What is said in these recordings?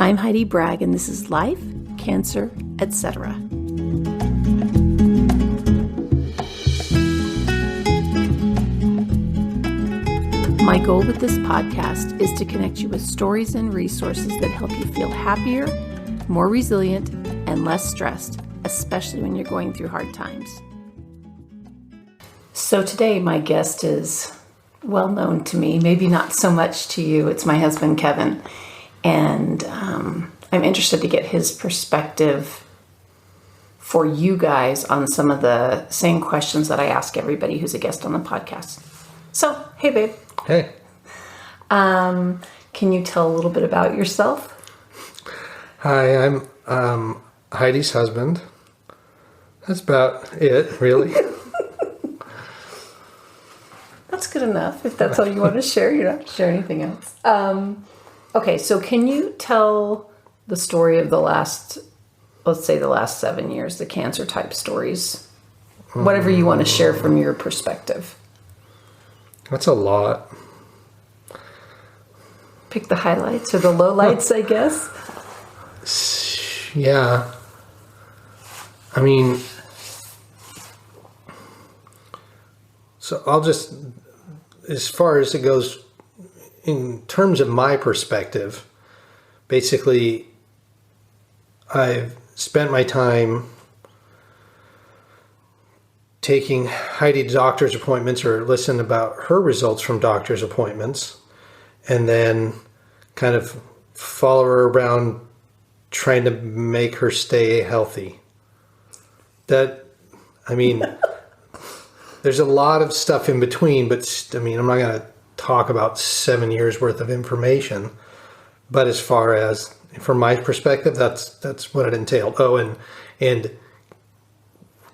I'm Heidi Bragg, and this is Life, Cancer, Etc. My goal with this podcast is to connect you with stories and resources that help you feel happier, more resilient, and less stressed, especially when you're going through hard times. So today my guest is well known to me, maybe not so much to you. It's my husband, Kevin. And I'm interested to get his perspective for you guys on some of the same questions that I ask everybody who's a guest on the podcast. So, hey, babe. Hey. Can you tell a little bit about yourself? Hi, I'm Heidi's husband. That's about it, really. That's good enough. If that's all you want to share, you don't have to share anything else. Okay, so can you tell the story of the last 7 years, the cancer type stories? Whatever you want to share from your perspective. That's a lot. Pick the highlights or the lowlights, I guess. Yeah. I mean, so I'll just, as far as it goes, in terms of my perspective, basically, I've spent my time taking Heidi to doctor's appointments or listen about her results from doctor's appointments, and then kind of follow her around trying to make her stay healthy. There's a lot of stuff in between, but I'm not going to talk about 7 years worth of information. But as far as, from my perspective, that's what it entailed. Oh, and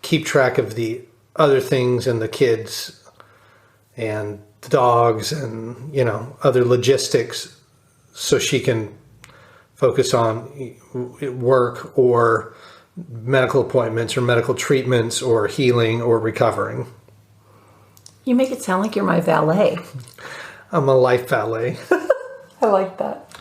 keep track of the other things and the kids and the dogs and, other logistics so she can focus on work or medical appointments or medical treatments or healing or recovering. You make it sound like you're my valet. I'm a life valet. I like that.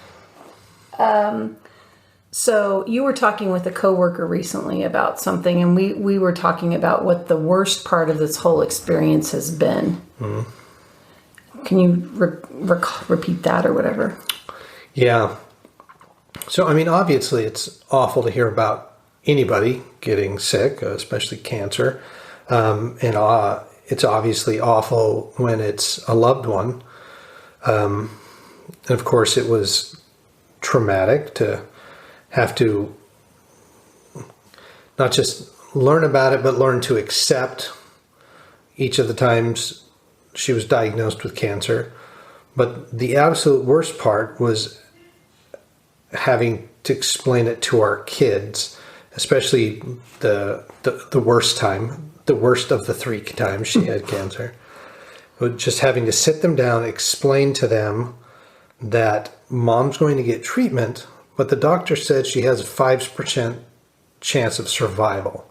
So you were talking with a coworker recently about something, and we were talking about what the worst part of this whole experience has been. Mm-hmm. Can you repeat that or whatever? Yeah. So, obviously it's awful to hear about anybody getting sick, especially cancer. And it's obviously awful when it's a loved one. And of course it was traumatic to have to not just learn about it, but learn to accept each of the times she was diagnosed with cancer. But the absolute worst part was having to explain it to our kids, especially the worst time, the worst of the 3 times she had cancer. Just having to sit them down, explain to them that mom's going to get treatment, but the doctor said she has a 5% chance of survival.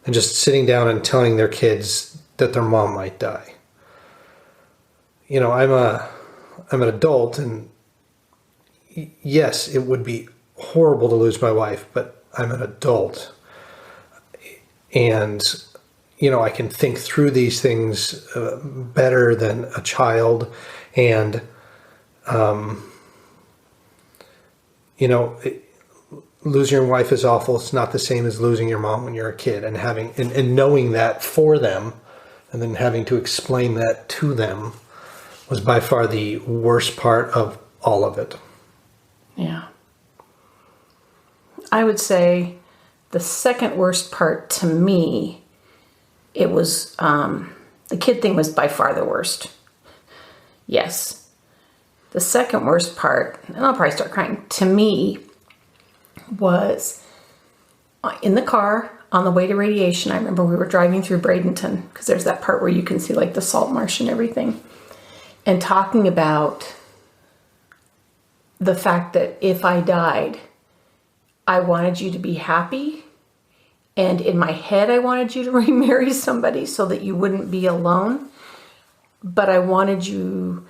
And just sitting down and telling their kids that their mom might die. I'm an adult, and yes, it would be horrible to lose my wife, but I'm an adult. And I can think through these things better than a child. And, losing your wife is awful. It's not the same as losing your mom when you're a kid, and and knowing that for them and then having to explain that to them was by far the worst part of all of it. Yeah. I would say the second worst part to me, it was, the kid thing was by far the worst. Yes. The second worst part, and I'll probably start crying, to me was in the car on the way to radiation. I remember we were driving through Bradenton, because there's that part where you can see like the salt marsh and everything, and talking about the fact that if I died, I wanted you to be happy. And in my head, I wanted you to remarry somebody so that you wouldn't be alone. But I wanted you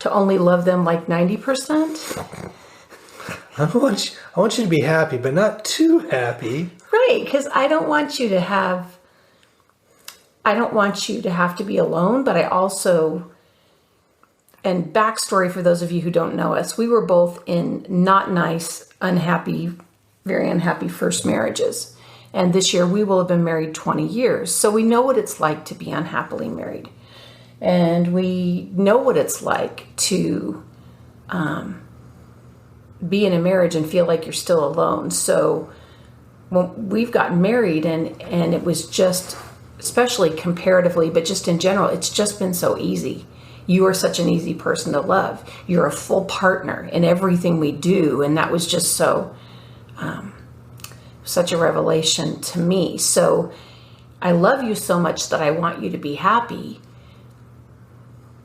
to only love them like 90%. I want you to be happy, but not too happy. Right, because I don't want you to have to be alone, but I also, and backstory for those of you who don't know us, we were both in not nice, unhappy, very unhappy first marriages. And this year we will have been married 20 years. So we know what it's like to be unhappily married. And we know what it's like to be in a marriage and feel like you're still alone. So when we've gotten married and it was just, especially comparatively, but just in general, it's just been so easy. You are such an easy person to love. You're a full partner in everything we do. And that was just so, such a revelation to me. So I love you so much that I want you to be happy,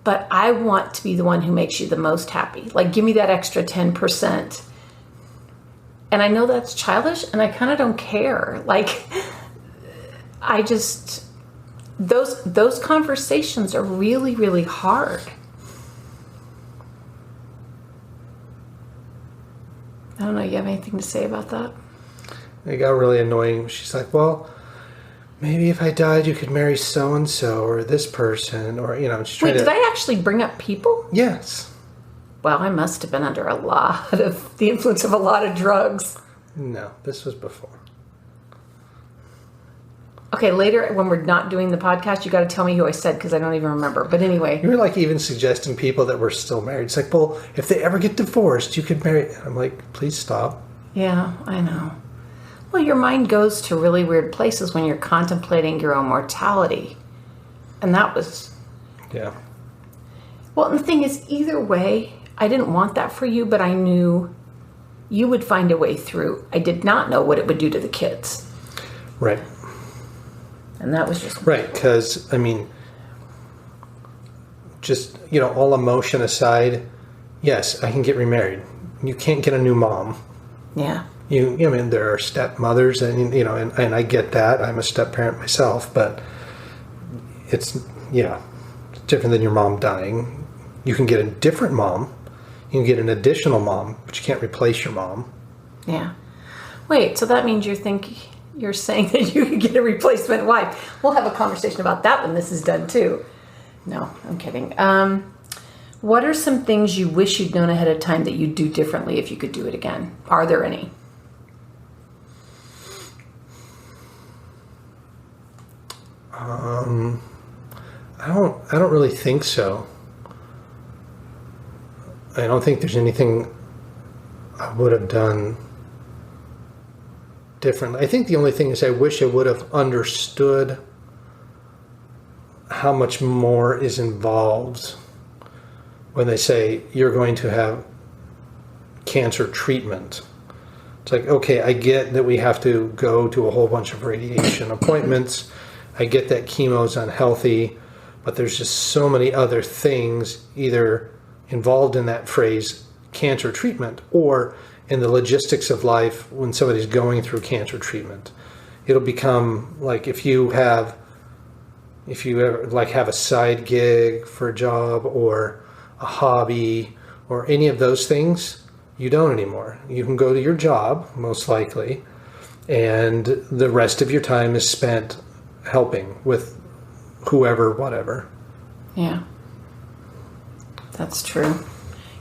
but I want to be the one who makes you the most happy. Like, give me that extra 10%. And I know that's childish and I kind of don't care. Like, I just, those conversations are really, really hard. I don't know. You have anything to say about that? It got really annoying. She's like, well, maybe if I died, you could marry so-and-so or this person, or, she's trying Wait, did I actually bring up people? Yes. Well, I must have been under the influence of a lot of drugs. No, this was before. Okay, later when we're not doing the podcast, you got to tell me who I said because I don't even remember. But anyway. You were like even suggesting people that were still married. It's like, well, if they ever get divorced, you could marry. I'm like, please stop. Yeah, I know. Well, your mind goes to really weird places when you're contemplating your own mortality. And that was... Yeah. Well, and the thing is, either way, I didn't want that for you, but I knew you would find a way through. I did not know what it would do to the kids. Right. And that was just... Right, because, just, all emotion aside, yes, I can get remarried. You can't get a new mom. Yeah. There are stepmothers, and, and I get that. I'm a step-parent myself, but it's different than your mom dying. You can get a different mom. You can get an additional mom, but you can't replace your mom. Yeah. Wait, so that means you're saying that you could get a replacement wife. We'll have a conversation about that when this is done too. No, I'm kidding. What are some things you wish you'd known ahead of time that you'd do differently if you could do it again? Are there any? I don't really think so. I don't think there's anything I would have done differently. I think the only thing is I wish I would have understood how much more is involved when they say you're going to have cancer treatment. It's like, okay, I get that we have to go to a whole bunch of radiation appointments. I get that chemo's unhealthy, but there's just so many other things either involved in that phrase, cancer treatment, or in the logistics of life when somebody's going through cancer treatment. It'll become like if you ever have a side gig for a job or a hobby or any of those things, you don't anymore. You can go to your job, most likely, and the rest of your time is spent helping with whoever, whatever. Yeah. That's true.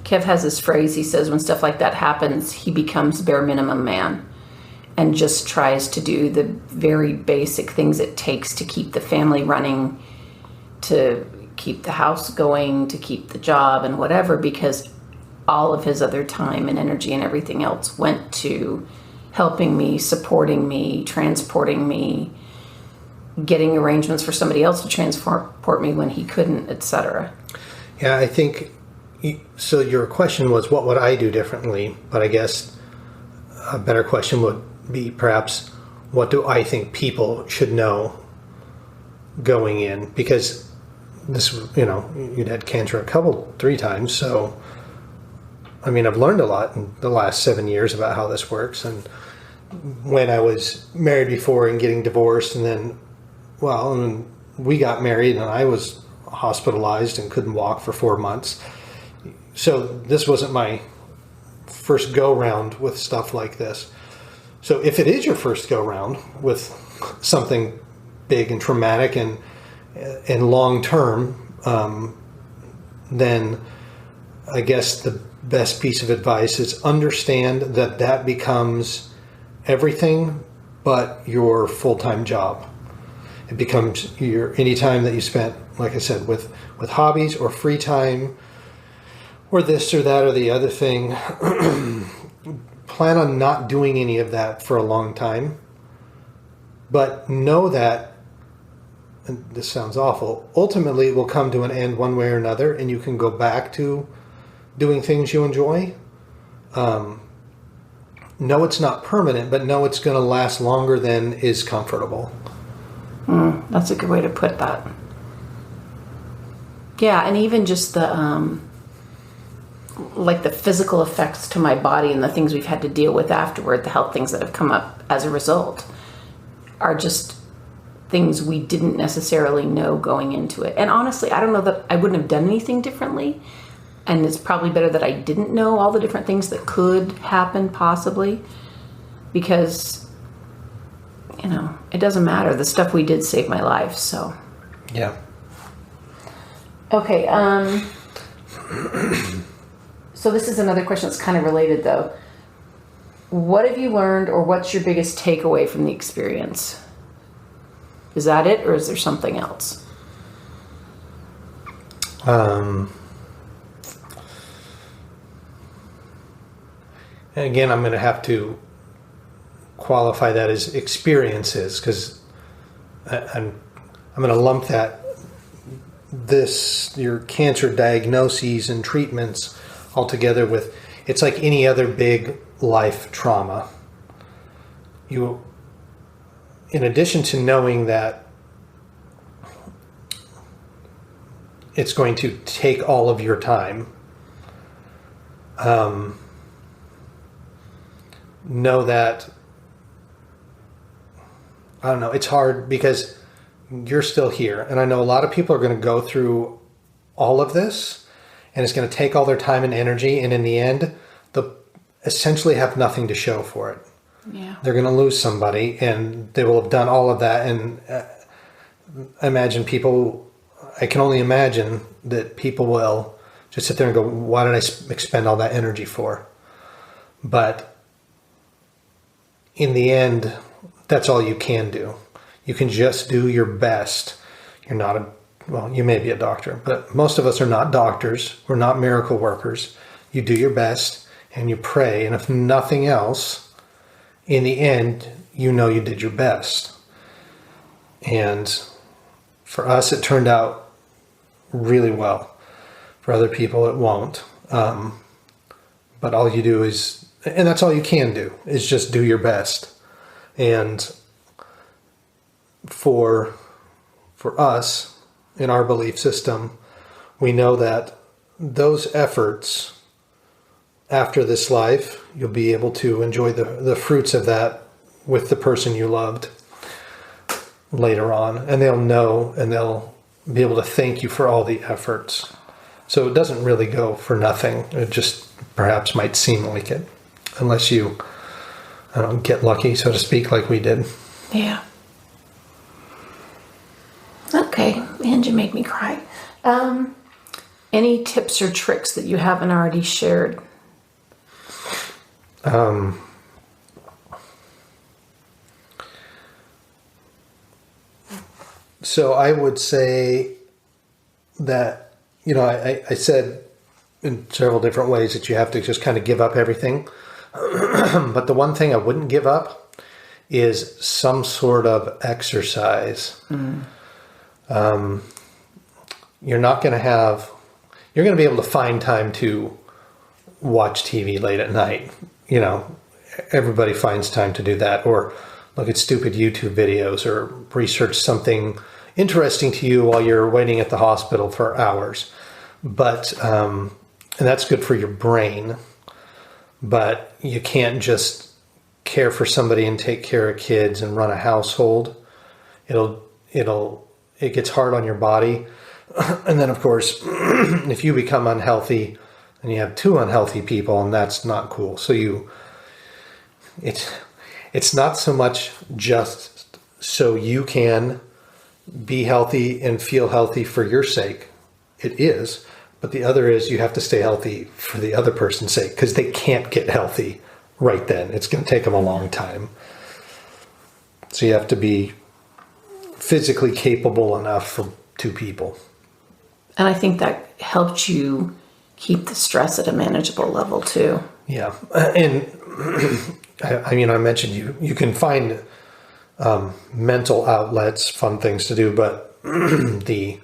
Kev has this phrase, he says when stuff like that happens, he becomes bare minimum man and just tries to do the very basic things it takes to keep the family running, to keep the house going, to keep the job and whatever, because all of his other time and energy and everything else went to helping me, supporting me, transporting me, getting arrangements for somebody else to transport me when he couldn't, etc. Yeah, I think, so your question was, what would I do differently? But I guess a better question would be perhaps, what do I think people should know going in? Because this, you'd had cancer 3 times. So, I've learned a lot in the last 7 years about how this works. And when I was married before and getting divorced, and then, and we got married and I was hospitalized and couldn't walk for 4 months. So this wasn't my first go round with stuff like this. So if it is your first go round with something big and traumatic and long term, then I guess the best piece of advice is understand that becomes everything but your full-time job. It becomes any time that you spent, like I said, with hobbies or free time or this or that or the other thing. Plan on not doing any of that for a long time. But know that, and this sounds awful, ultimately it will come to an end one way or another, and you can go back to doing things you enjoy. No, it's not permanent, but no, it's going to last longer than is comfortable. That's a good way to put that. Yeah, and even just the like the physical effects to my body and the things we've had to deal with afterward, the health things that have come up as a result, are just things we didn't necessarily know going into it. And honestly, I don't know that I wouldn't have done anything differently. And it's probably better that I didn't know all the different things that could happen possibly, because, you know, it doesn't matter. The stuff we did saved my life, so. Yeah. Okay, so this is another question that's kind of related, though. What have you learned, or what's your biggest takeaway from the experience? Is that it, or is there something else? And again, I'm going to have to qualify that as experiences, because I'm going to lump your cancer diagnoses and treatments all together with, it's like any other big life trauma. In addition to knowing that it's going to take all of your time, know that, I don't know, it's hard because you're still here. And I know a lot of people are going to go through all of this, and it's going to take all their time and energy. And in the end, they'll essentially have nothing to show for it. Yeah. They're going to lose somebody, and they will have done all of that. And I can only imagine that people will just sit there and go, why did I expend all that energy for? But in the end, that's all you can do. You can just do your best. You're not you may be a doctor, but most of us are not doctors. We're not miracle workers. You do your best and you pray. And if nothing else, in the end, you know you did your best. And for us, it turned out really well. For other people, it won't. But all you do is, and that's all you can do, is just do your best. And for us, in our belief system, we know that those efforts after this life, you'll be able to enjoy the fruits of that with the person you loved later on. And they'll know, and they'll be able to thank you for all the efforts. So it doesn't really go for nothing. It just perhaps might seem like it, unless you, get lucky, so to speak, like we did. Yeah. Okay, and you made me cry. Any tips or tricks that you haven't already shared? So I would say that, I said in several different ways that you have to just kind of give up everything. But the one thing I wouldn't give up is some sort of exercise. Mm. You're going to be able to find time to watch TV late at night. Everybody finds time to do that, or look at stupid YouTube videos, or research something interesting to you while you're waiting at the hospital for hours. But, and that's good for your brain, but you can't just care for somebody and take care of kids and run a household. It gets hard on your body. And then, of course, if you become unhealthy, and you have two unhealthy people, and that's not cool. So it's not so much just so you can be healthy and feel healthy for your sake. It is. But the other is you have to stay healthy for the other person's sake, because they can't get healthy right then. It's going to take them a long time. So you have to be physically capable enough for two people. And I think that helped you keep the stress at a manageable level too. Yeah. And I mean, I mentioned you can find mental outlets, fun things to do, but the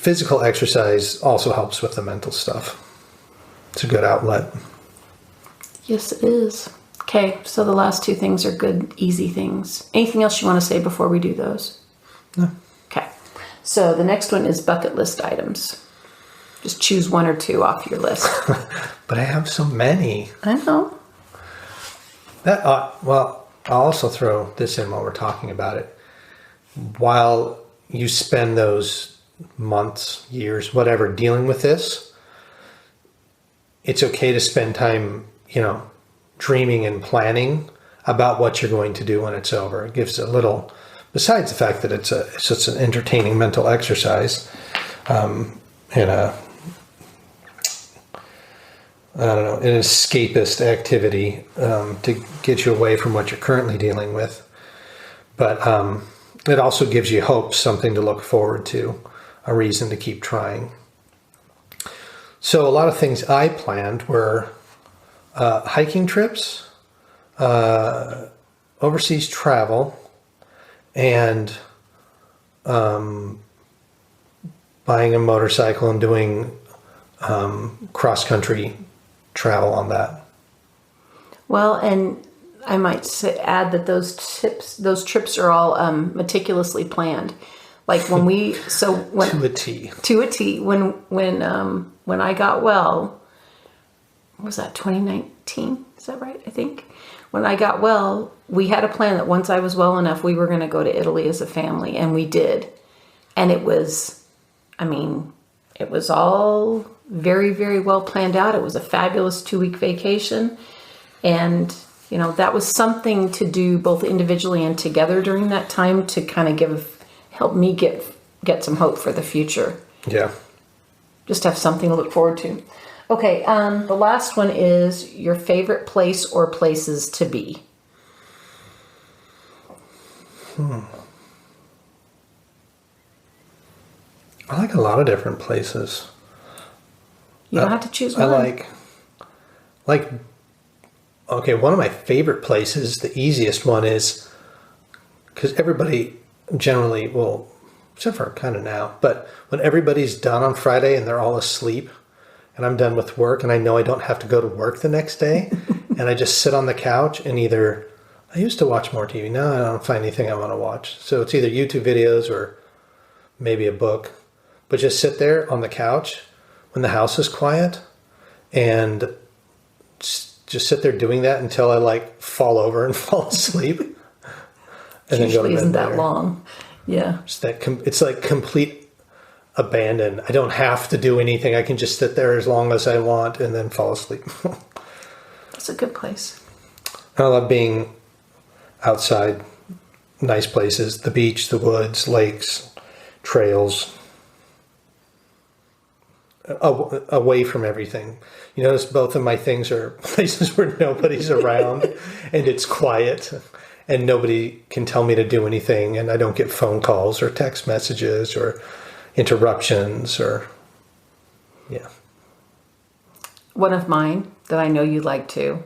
physical exercise also helps with the mental stuff. It's a good outlet. Yes, it is. Okay, so the last two things are good, easy things. Anything else you want to say before we do those? No. Okay. So the next one is bucket list items. Just choose one or two off your list. But I have so many. I know. Well, I'll also throw this in while we're talking about it. While you spend those months, years, whatever, dealing with this, it's okay to spend time, dreaming and planning about what you're going to do when it's over. It gives a little, besides the fact that it's just an entertaining mental exercise, and an escapist activity to get you away from what you're currently dealing with. But it also gives you hope, something to look forward to, a reason to keep trying. So a lot of things I planned were hiking trips, overseas travel, and buying a motorcycle and doing cross-country travel on that. Well, and I might add that those trips are all meticulously planned. Like to a T. To a T. When I got well, what was that, 2019? Is that right? I think. When I got well, we had a plan that once I was well enough, we were going to go to Italy as a family, and we did. And it was all very, very well planned out. It was a fabulous 2-week vacation. And, that was something to do both individually and together during that time to kind of help me get some hope for the future. Yeah. Just have something to look forward to. Okay, the last one is your favorite place or places to be. I like a lot of different places. You don't have to choose one. I okay, one of my favorite places, the easiest one is, because everybody generally, well, except for kind of now, but when everybody's done on Friday and they're all asleep and I'm done with work and I know I don't have to go to work the next day and I just sit on the couch and I used to watch more TV. Now I don't find anything I want to watch. So it's either YouTube videos or maybe a book, but just sit there on the couch when the house is quiet and just sit there doing that until I fall over and fall asleep. And then go to bed isn't that later. Long. Yeah. It's like complete abandon. I don't have to do anything. I can just sit there as long as I want and then fall asleep. That's a good place. I love being outside, nice places, the beach, the woods, lakes, trails, away from everything. You notice both of my things are places where nobody's around and it's quiet and nobody can tell me to do anything and I don't get phone calls or text messages or interruptions yeah. One of mine that I know you like too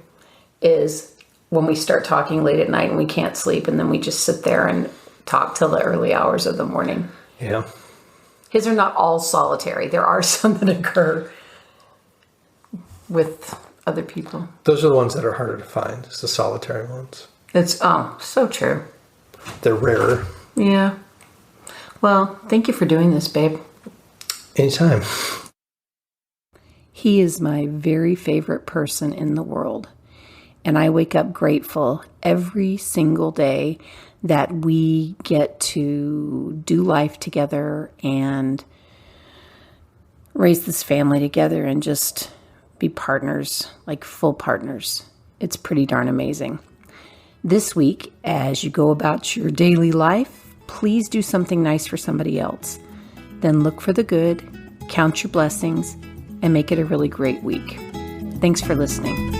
is when we start talking late at night and we can't sleep and then we just sit there and talk till the early hours of the morning. Yeah. His are not all solitary. There are some that occur with other people. Those are the ones that are harder to find. It's the solitary ones. It's so true. They're rarer. Yeah. Well, thank you for doing this, babe. Anytime. He is my very favorite person in the world. And I wake up grateful every single day that we get to do life together and raise this family together and just be partners, like full partners. It's pretty darn amazing. This week, as you go about your daily life, please do something nice for somebody else. Then look for the good, count your blessings, and make it a really great week. Thanks for listening.